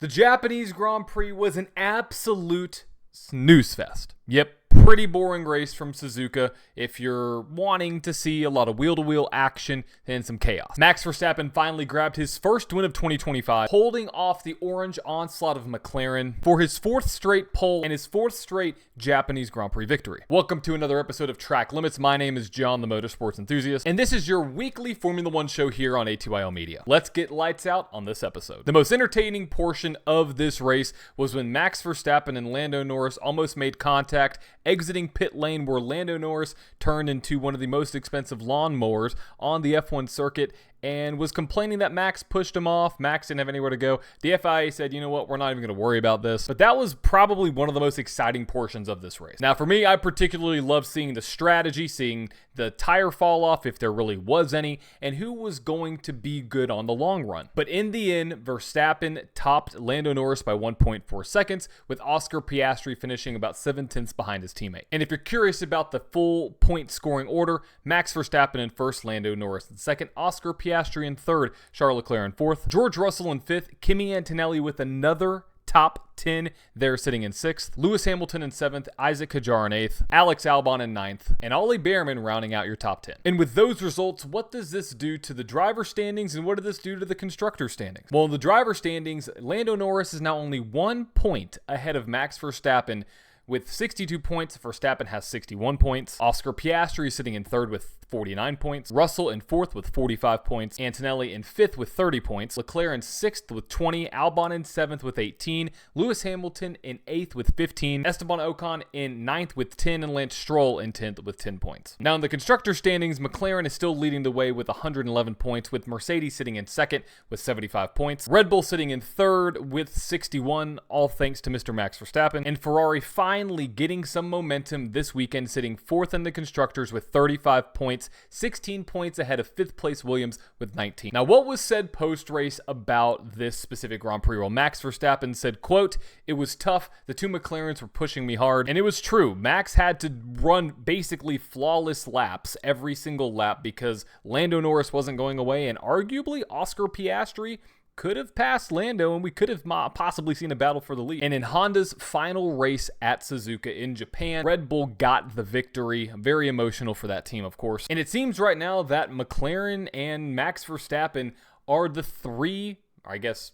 The Japanese Grand Prix was an absolute snooze fest. Yep, pretty boring race from Suzuka if you're wanting to see a lot of wheel-to-wheel action and some chaos. Max Verstappen finally grabbed his first win of 2025, holding off the orange onslaught of McLaren for his fourth straight pole and his fourth straight Japanese Grand Prix victory. Welcome to another episode of Track Limits. My name is John, the motorsports enthusiast, and this is your weekly Formula One show here on A2IL Media. Let's get lights out on this episode. The most entertaining portion of this race was when Max Verstappen and Lando Norris almost made contact, exiting pit lane where Lando Norris turned into one of the most expensive lawnmowers on the F1 circuit and was complaining that Max pushed him off. Max didn't have anywhere to go. The FIA said, you know what, we're not even going to worry about this. But that was probably one of the most exciting portions of this race. Now, for me, I particularly love seeing the strategy, seeing the tire fall off, if there really was any, and who was going to be good on the long run. But in the end, Verstappen topped Lando Norris by 1.4 seconds, with Oscar Piastri finishing about 7/10 behind his teammate. And if you're curious about the full point scoring order, Max Verstappen in first, Lando Norris in second, Oscar Piastri in third, Charles Leclerc in fourth, George Russell in fifth, Kimi Antonelli with another top 10 there sitting in sixth, Lewis Hamilton in seventh, Isaac Hadjar in eighth, Alex Albon in ninth, and Ollie Bearman rounding out your top 10. And with those results, what does this do to the driver standings and what does this do to the constructor standings? Well, in the driver standings, Lando Norris is now only 1 point ahead of Max Verstappen with 62 points. Verstappen has 61 points. Oscar Piastri is sitting in third with 49 points. Russell in fourth with 45 points. Antonelli in fifth with 30 points. Leclerc in sixth with 20. Albon in seventh with 18. Lewis Hamilton in eighth with 15. Esteban Ocon in ninth with 10. And Lance Stroll in 10th with 10 points. Now in the constructor standings, McLaren is still leading the way with 111 points, with Mercedes sitting in second with 75 points. Red Bull sitting in third with 61, all thanks to Mr. Max Verstappen. And Ferrari finally getting some momentum this weekend, sitting fourth in the constructors with 35 points, 16 points ahead of fifth place Williams with 19. Now, what was said post-race about this specific Grand Prix? Well, Max Verstappen said, quote, "It was tough. The two McLarens were pushing me hard." And it was true. Max had to run basically flawless laps every single lap because Lando Norris wasn't going away, and arguably Oscar Piastri could have passed Lando, and we could have possibly seen a battle for the lead. And in Honda's final race at Suzuka in Japan, Red Bull got the victory. Very emotional for that team, of course. And it seems right now that McLaren and Max Verstappen are the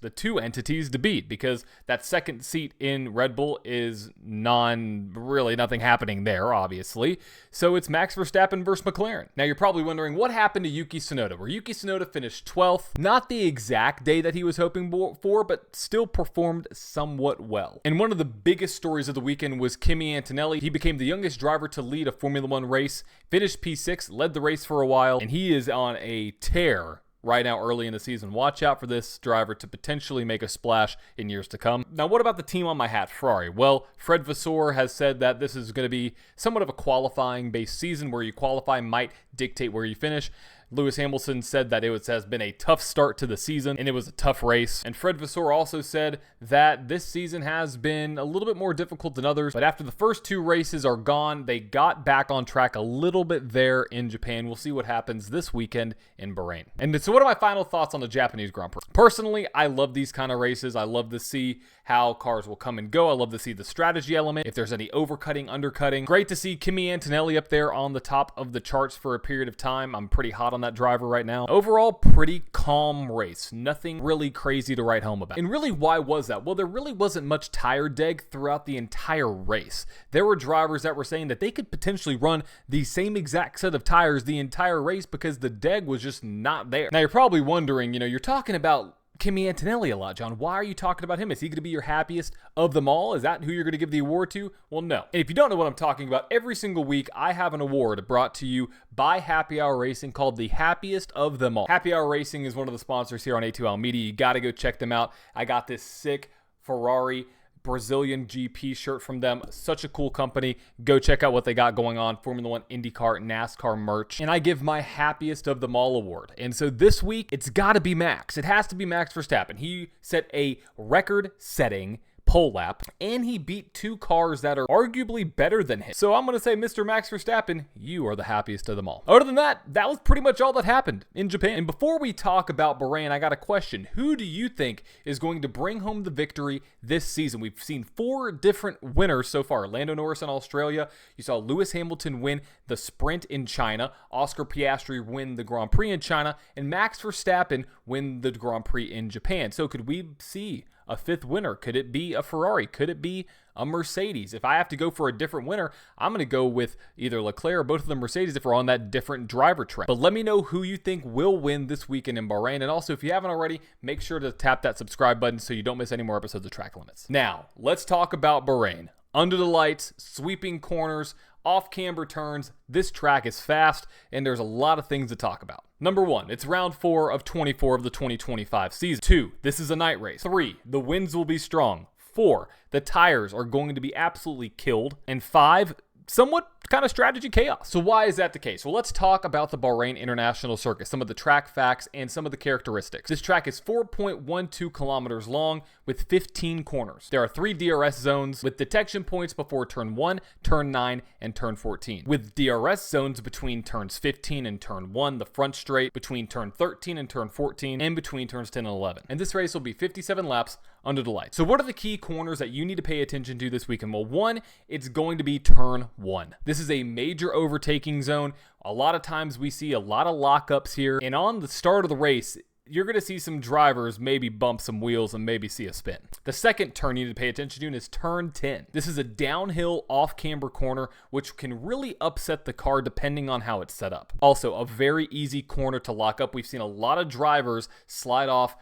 the two entities to beat, because that second seat in Red Bull is really nothing happening there, obviously. So it's Max Verstappen versus McLaren. Now you're probably wondering what happened to Yuki Tsunoda, where Yuki Tsunoda finished 12th. Not the exact day that he was hoping for, but still performed somewhat well. And one of the biggest stories of the weekend was Kimi Antonelli. He became the youngest driver to lead a Formula One race, finished P6, led the race for a while, and he is on a tear right now early in the season. Watch out for this driver to potentially make a splash in years to come. Now, what about the team on my hat, Ferrari? Well, Fred Vasseur has said that this is going to be somewhat of a qualifying-based season where you qualify might dictate where you finish. Lewis Hamilton said that it has been a tough start to the season, and it was a tough race. And Fred Vasseur also said that this season has been a little bit more difficult than others, but after the first two races are gone, they got back on track a little bit there in Japan. We'll see what happens this weekend in Bahrain. And so what are my final thoughts on the Japanese Grand Prix? Personally, I love these kind of races. I love to see how cars will come and go. I love to see the strategy element, if there's any overcutting, undercutting. Great to see Kimi Antonelli up there on the top of the charts for a period of time. I'm pretty hot on that driver right now. Overall, pretty calm race. Nothing really crazy to write home about. And really, why was that? Well, there really wasn't much tire deg throughout the entire race. There were drivers that were saying that they could potentially run the same exact set of tires the entire race because the deg was just not there. Now, you're probably wondering, you're talking about Kimi Antonelli a lot, John. Why are you talking about him? Is he going to be your happiest of them all? Is that who you're going to give the award to? Well, no. And if you don't know what I'm talking about, every single week I have an award brought to you by Happy Hour Racing called the Happiest of Them All. Happy Hour Racing is one of the sponsors here on A2L Media. You got to go check them out. I got this sick Ferrari Brazilian GP shirt from them. Such a cool company. Go check out what they got going on. Formula One, IndyCar, NASCAR merch. And I give my Happiest of Them All award. And so this week, it's got to be Max. It has to be Max Verstappen. He set a record-setting pole lap, and he beat 2 cars that are arguably better than him. So I'm going to say, Mr. Max Verstappen, you are the happiest of them all. Other than that, that was pretty much all that happened in Japan. And before we talk about Bahrain, I got a question. Who do you think is going to bring home the victory this season? We've seen 4 different winners so far. Lando Norris in Australia. You saw Lewis Hamilton win the sprint in China. Oscar Piastri win the Grand Prix in China. And Max Verstappen win the Grand Prix in Japan. So could we see a 5th winner? Could it be a Ferrari? Could it be a Mercedes? If I have to go for a different winner, I'm going to go with either Leclerc or both of the Mercedes if we're on that different driver trend. But let me know who you think will win this weekend in Bahrain. And also, if you haven't already, make sure to tap that subscribe button so you don't miss any more episodes of Track Limits. Now, let's talk about Bahrain. Under the lights, sweeping corners, off-camber turns. This track is fast, and there's a lot of things to talk about. Number 1, it's round 4 of 24 of the 2025 season. 2, this is a night race. 3, the winds will be strong. 4, the tires are going to be absolutely killed. And 5, somewhat kind of strategy chaos. So why is that the case? Well, let's talk about the Bahrain International Circuit, some of the track facts and some of the characteristics. This track is 4.12 kilometers long with 15 corners. There are 3 DRS zones with detection points before turn 1, turn 9, and turn 14. With DRS zones between turns 15 and turn 1, the front straight, between turn 13 and turn 14, and between turns 10 and 11. And this race will be 57 laps under the lights. So what are the key corners that you need to pay attention to this weekend? Well, 1, it's going to be turn 1. This is a major overtaking zone. A lot of times we see a lot of lockups here. And on the start of the race, you're going to see some drivers maybe bump some wheels and maybe see a spin. The second turn you need to pay attention to is turn 10. This is a downhill off-camber corner, which can really upset the car depending on how it's set up. Also, a very easy corner to lock up. We've seen a lot of drivers slide off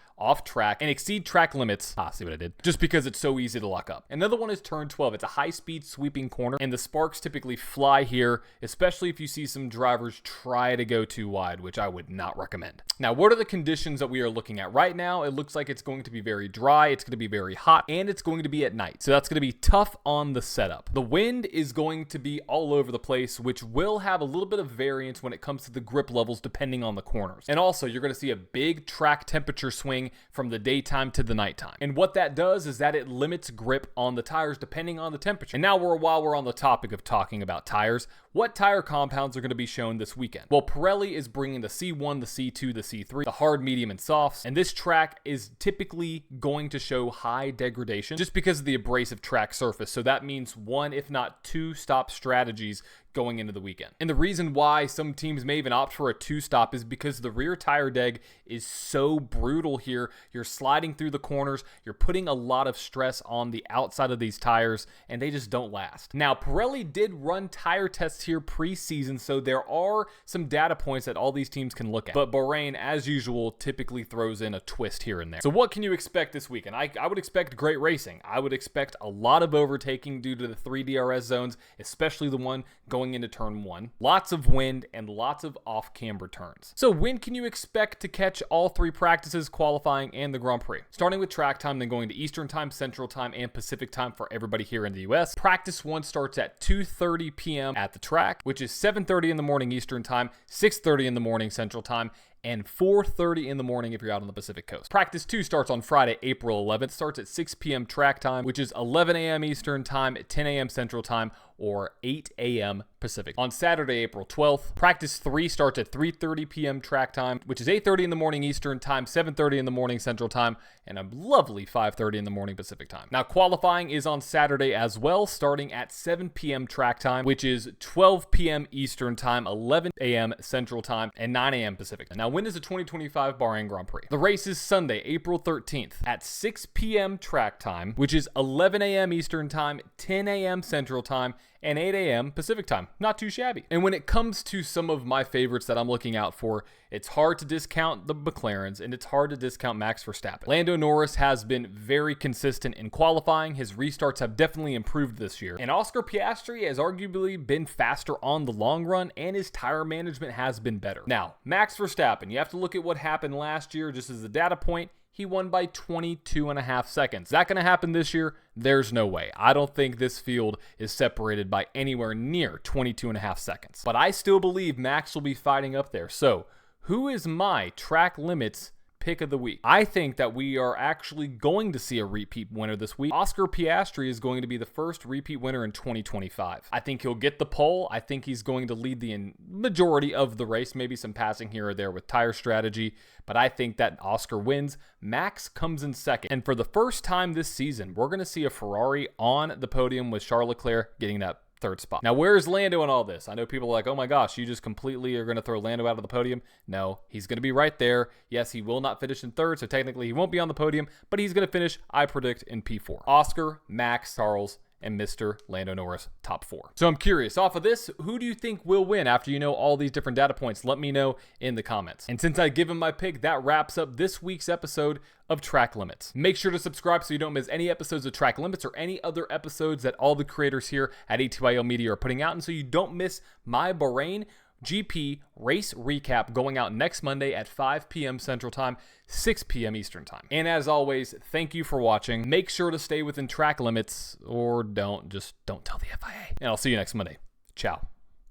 track and exceed track limits. See what I did? Just because it's so easy to lock up. Another one is turn 12. It's a high-speed sweeping corner, and the sparks typically fly here, especially if you see some drivers try to go too wide, which I would not recommend. Now, what are the conditions that we are looking at? Right now, it looks like it's going to be very dry, it's going to be very hot, and it's going to be at night. So that's going to be tough on the setup. The wind is going to be all over the place, which will have a little bit of variance when it comes to the grip levels depending on the corners. And also, you're going to see a big track temperature swing from the daytime to the nighttime. And what that does is that it limits grip on the tires depending on the temperature. And now while we're on the topic of talking about tires, what tire compounds are going to be shown this weekend? Well, Pirelli is bringing the C1, the C2, the C3, the hard, medium, and softs. And this track is typically going to show high degradation just because of the abrasive track surface. So that means 1, if not 2 stop strategies going into the weekend. And the reason why some teams may even opt for a 2-stop is because the rear tire deg is so brutal here. You're sliding through the corners, you're putting a lot of stress on the outside of these tires, and they just don't last. Now, Pirelli did run tire tests here pre-season, so there are some data points that all these teams can look at. But Bahrain, as usual, typically throws in a twist here and there. So what can you expect this weekend? I would expect great racing. I would expect a lot of overtaking due to the 3 DRS zones, especially the one going into turn 1. Lots of wind and lots of off-camber turns. So when can you expect to catch all 3 practices, qualifying, and the Grand Prix? Starting with track time, then going to Eastern Time, Central Time, and Pacific Time for everybody here in the US. Practice 1 starts at 2:30 p.m. at the track, which is 7:30 in the morning Eastern Time, 6:30 in the morning Central Time, and 4:30 in the morning if you're out on the Pacific Coast. Practice 2 starts on Friday, April 11th. Starts at 6 p.m. track time, which is 11 a.m. Eastern Time, 10 a.m. Central Time, or 8 a.m. Pacific. On Saturday, April 12th, practice 3 starts at 3:30 p.m. track time, which is 8:30 in the morning Eastern Time, 7:30 in the morning Central Time, and a lovely 5:30 in the morning Pacific Time. Now, qualifying is on Saturday as well, starting at 7 p.m. track time, which is 12 p.m. Eastern Time, 11 a.m. Central Time, and 9 a.m. Pacific. Now, when is the 2025 Bahrain Grand Prix? The race is Sunday, April 13th at 6 p.m. track time, which is 11 a.m. Eastern Time, 10 a.m. Central Time, and 8 a.m. Pacific Time. Not too shabby. And when it comes to some of my favorites that I'm looking out for, it's hard to discount the McLarens, and it's hard to discount Max Verstappen. Lando Norris has been very consistent in qualifying. His restarts have definitely improved this year. And Oscar Piastri has arguably been faster on the long run, and his tire management has been better. Now, Max Verstappen, you have to look at what happened last year just as a data point. He won by 22.5 seconds. Is that going to happen this year? There's no way. I don't think this field is separated by anywhere near 22.5 seconds. But I still believe Max will be fighting up there. So, who is my track limits pick of the week. I think that we are actually going to see a repeat winner this week. Oscar Piastri is going to be the first repeat winner in 2025. I think he'll get the pole. I think he's going to lead the majority of the race, maybe some passing here or there with tire strategy, but I think that Oscar wins. Max comes in second. And for the first time this season, we're going to see a Ferrari on the podium with Charles Leclerc getting that third spot. Now, where's Lando in all this? I know people are like, oh my gosh, you just completely are going to throw Lando out of the podium. No, he's going to be right there. Yes, he will not finish in third, so technically he won't be on the podium, but he's going to finish, I predict, in P4. Oscar, Max, Charles, and Mr. Lando Norris, top 4. So I'm curious, off of this, who do you think will win after you know all these different data points? Let me know in the comments. And since I've given my pick, that wraps up this week's episode of Track Limits. Make sure to subscribe so you don't miss any episodes of Track Limits or any other episodes that all the creators here at ATYL Media are putting out, and so you don't miss my Bahrain GP race recap going out next Monday at 5 p.m. Central Time, 6 p.m. Eastern Time. And as always, thank you for watching. Make sure to stay within track limits, or don't. Just don't tell the FIA. And I'll see you next Monday. Ciao.